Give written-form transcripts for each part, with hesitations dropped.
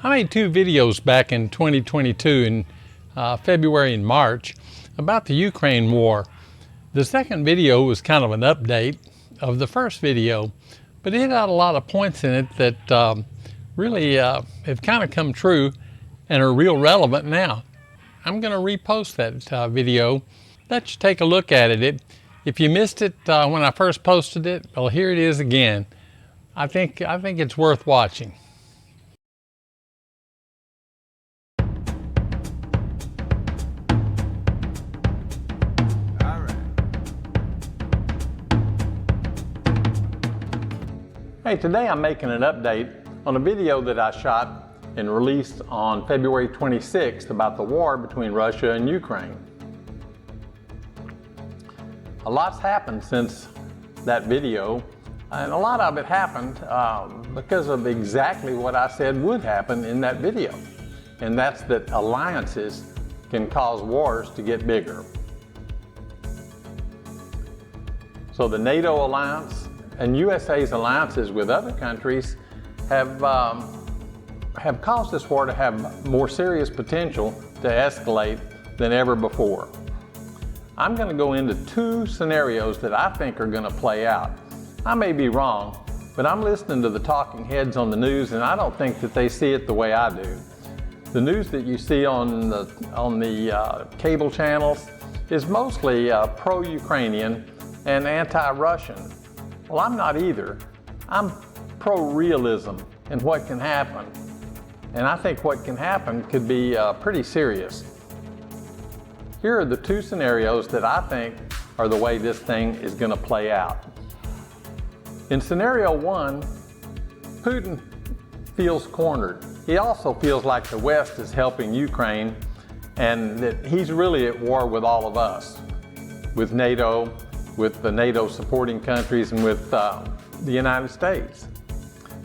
I made two videos back in 2022 in February and March about the Ukraine war. The second video was kind of an update of the first video, but it had a lot of points in it that really have kind of come true and are real relevant now. I'm going to repost that video. Let you take a look at it. If you missed it when I first posted it, well, here it is again. I think it's worth watching. Hey, today I'm making an update on a video that I shot and released on February 26th about the war between Russia and Ukraine. A lot's happened since that video, and a lot of it happened because of exactly what I said would happen in that video, and that's that alliances can cause wars to get bigger. So the NATO alliance and USA's alliances with other countries have caused this war to have more serious potential to escalate than ever before. I'm going to go into two scenarios that I think are going to play out. I may be wrong, but I'm listening to the talking heads on the news, and I don't think that they see it the way I do. The news that you see on the cable channels is mostly pro-Ukrainian and anti-Russian. Well, I'm not either. I'm pro-realism and what can happen. And I think what can happen could be pretty serious. Here are the two scenarios that I think are the way this thing is going to play out. In scenario one, Putin feels cornered. He also feels like the West is helping Ukraine and that he's really at war with all of us, with NATO, with the NATO supporting countries, and with the United States.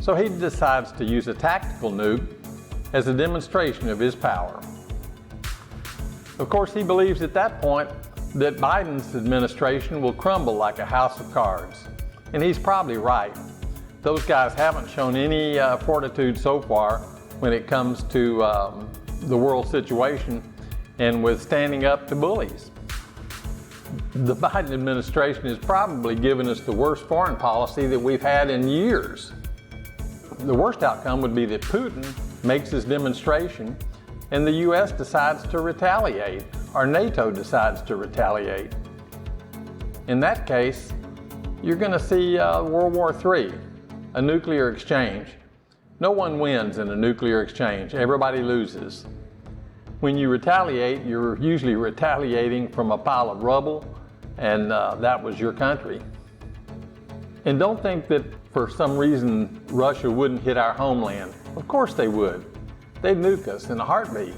So he decides to use a tactical nuke as a demonstration of his power. Of course, he believes at that point that Biden's administration will crumble like a house of cards. And he's probably right. Those guys haven't shown any fortitude so far when it comes to the world situation and with standing up to bullies. The Biden administration has probably given us the worst foreign policy that we've had in years. The worst outcome would be that Putin makes his demonstration and the U.S. decides to retaliate, or NATO decides to retaliate. In that case, you're going to see World War III, a nuclear exchange. No one wins in a nuclear exchange. Everybody loses. When you retaliate, you're usually retaliating from a pile of rubble, and that was your country. And don't think that for some reason Russia wouldn't hit our homeland. Of course they would. They'd nuke us in a heartbeat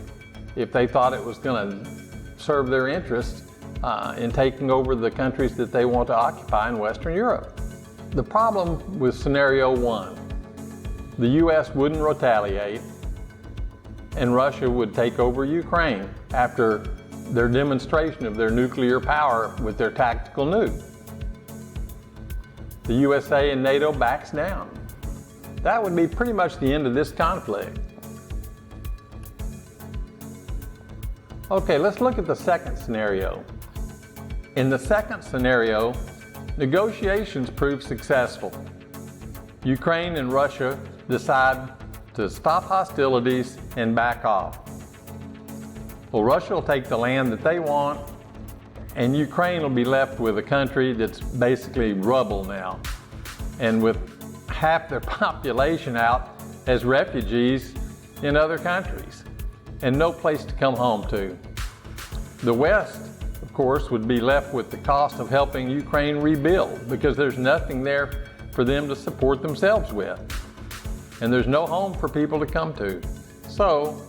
if they thought it was going to serve their interests in taking over the countries that they want to occupy in Western Europe. The problem with scenario one, the U.S. wouldn't retaliate and Russia would take over Ukraine after their demonstration of their nuclear power with their tactical nuke. The USA and NATO backs down. That would be pretty much the end of this conflict. Okay, let's look at the second scenario. In the second scenario, negotiations prove successful. Ukraine and Russia decide to stop hostilities and back off. Well, Russia will take the land that they want, and Ukraine will be left with a country that's basically rubble now, and with half their population out as refugees in other countries, and no place to come home to. The West, of course, would be left with the cost of helping Ukraine rebuild, because there's nothing there for them to support themselves with. And there's no home for people to come to. So,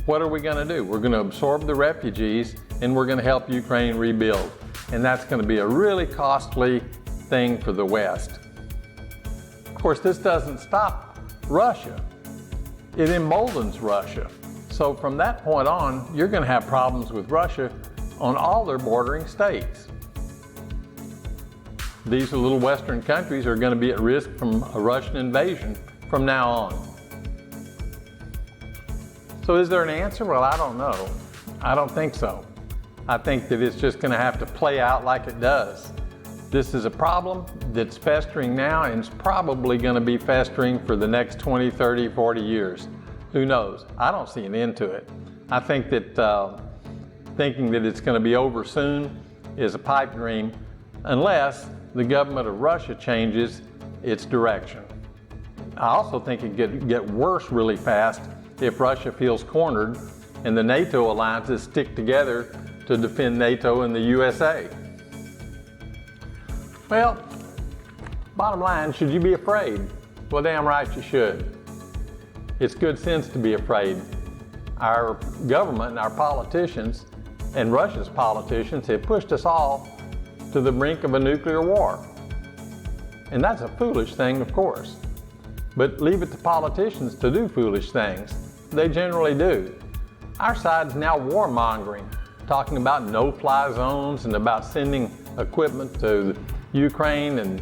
what are we going to do? We're going to absorb the refugees and we're going to help Ukraine rebuild. And that's going to be a really costly thing for the West. Of course, this doesn't stop Russia. It emboldens Russia. So from that point on, you're going to have problems with Russia on all their bordering states. These little Western countries are going to be at risk from a Russian invasion from now on. So is there an answer? Well, I don't know. I don't think so. I think that it's just going to have to play out like it does. This is a problem that's festering now and it's probably going to be festering for the next 20, 30, 40 years. Who knows? I don't see an end to it. I think that thinking that it's going to be over soon is a pipe dream unless the government of Russia changes its direction. I also think it could get worse really fast if Russia feels cornered and the NATO alliances stick together to defend NATO and the USA. Well, bottom line, should you be afraid? Well, damn right you should. It's good sense to be afraid. Our government and our politicians and Russia's politicians have pushed us all to the brink of a nuclear war. And that's a foolish thing, of course. But leave it to politicians to do foolish things. They generally do. Our side's now warmongering, talking about no-fly zones and about sending equipment to Ukraine and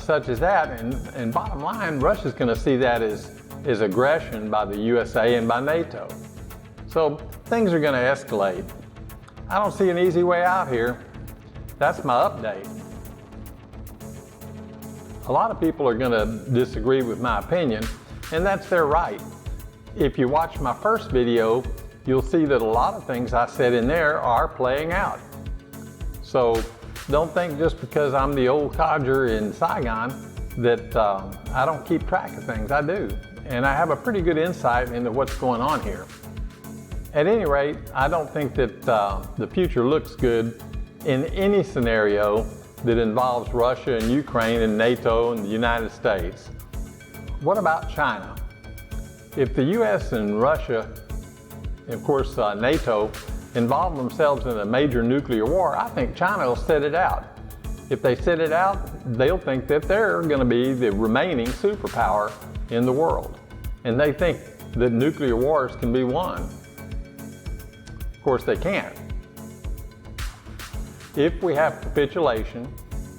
such as that. And bottom line, Russia's going to see that as aggression by the USA and by NATO. So things are going to escalate. I don't see an easy way out here. That's my update. A lot of people are going to disagree with my opinion, and that's their right. If you watch my first video, you'll see that a lot of things I said in there are playing out. So don't think just because I'm the old codger in Saigon that I don't keep track of things. I do. And I have a pretty good insight into what's going on here. At any rate, I don't think that the future looks good in any scenario that involves Russia and Ukraine and NATO and the United States. What about China? If the US and Russia, and of course NATO, involve themselves in a major nuclear war, I think China will sit it out. If they sit it out, they'll think that they're going to be the remaining superpower in the world. And they think that nuclear wars can be won. Of course they can't. If we have capitulation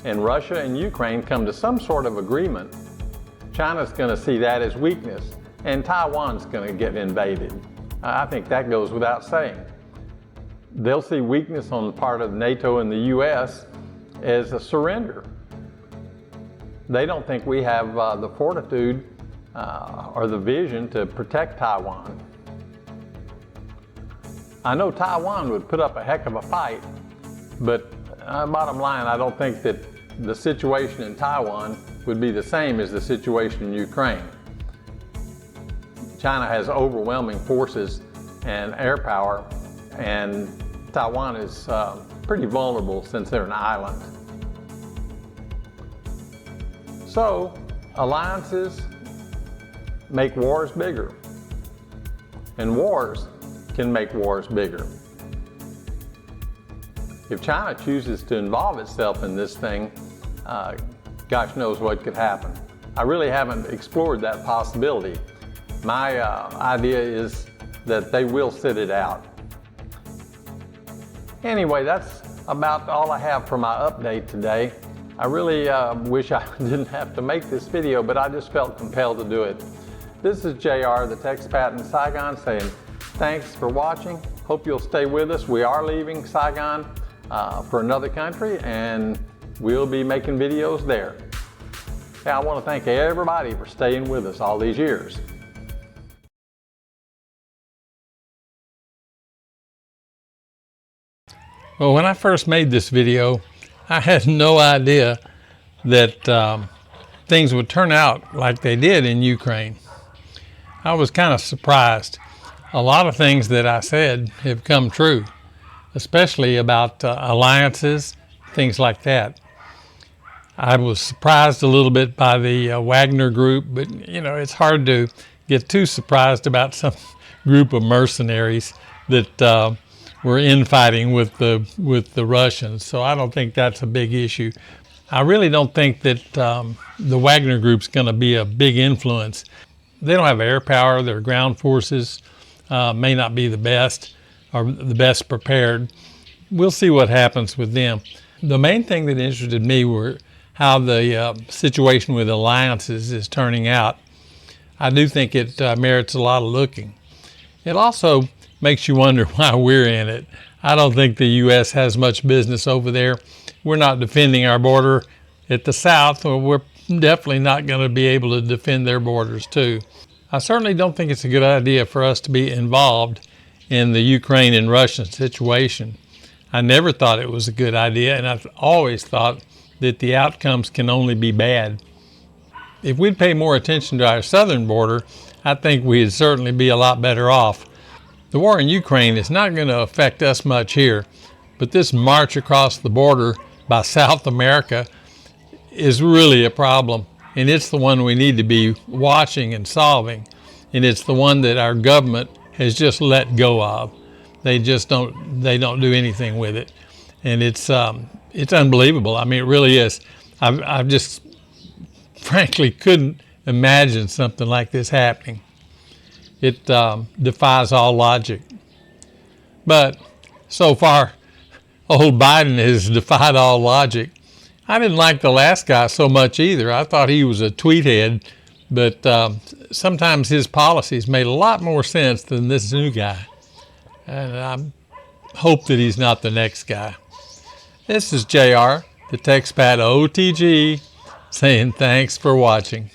and Russia and Ukraine come to some sort of agreement, China's going to see that as weakness and Taiwan's going to get invaded. I think that goes without saying. They'll see weakness on the part of NATO and the US as a surrender. They don't think we have the fortitude or the vision to protect Taiwan. I know Taiwan would put up a heck of a fight, but bottom line, I don't think that the situation in Taiwan would be the same as the situation in Ukraine. China has overwhelming forces and air power, and Taiwan is pretty vulnerable since they're an island. So, alliances make wars bigger, and wars can make wars bigger. If China chooses to involve itself in this thing, gosh knows what could happen. I really haven't explored that possibility. My idea is that they will sit it out. Anyway, that's about all I have for my update today. I really wish I didn't have to make this video, but I just felt compelled to do it. This is JR, the Texpat in Saigon, saying thanks for watching. Hope you'll stay with us. We are leaving Saigon for another country, and we'll be making videos there. Hey, I want to thank everybody for staying with us all these years. Well, when I first made this video, I had no idea that things would turn out like they did in Ukraine. I was kind of surprised. A lot of things that I said have come true, especially about alliances, things like that. I was surprised a little bit by the Wagner group, but you know, it's hard to get too surprised about some group of mercenaries that were infighting with the Russians. So I don't think that's a big issue. I really don't think that the Wagner group's going to be a big influence. They don't have air power. Their ground forces may not be the best or the best prepared. We'll see what happens with them. The main thing that interested me were how the situation with alliances is turning out. I do think it merits a lot of looking. It also makes you wonder why we're in it. I don't think the U.S. has much business over there. We're not defending our border at the south, or we're definitely not going to be able to defend their borders too. I certainly don't think it's a good idea for us to be involved in the Ukraine and Russian situation. I never thought it was a good idea, and I've always thought that the outcomes can only be bad. If we'd pay more attention to our southern border, I think we'd certainly be a lot better off. The war in Ukraine is not going to affect us much here, but this march across the border by South America is really a problem, and it's the one we need to be watching and solving, and it's the one that our government has just let go of. They don't do anything with it, and it's unbelievable. I mean, it really is. I just frankly couldn't imagine something like this happening. It defies all logic. But so far, old Biden has defied all logic. I didn't like the last guy so much either. I thought he was a tweethead, but sometimes his policies made a lot more sense than this new guy. And I hope that he's not the next guy. This is JR, the TextPad OTG, saying thanks for watching.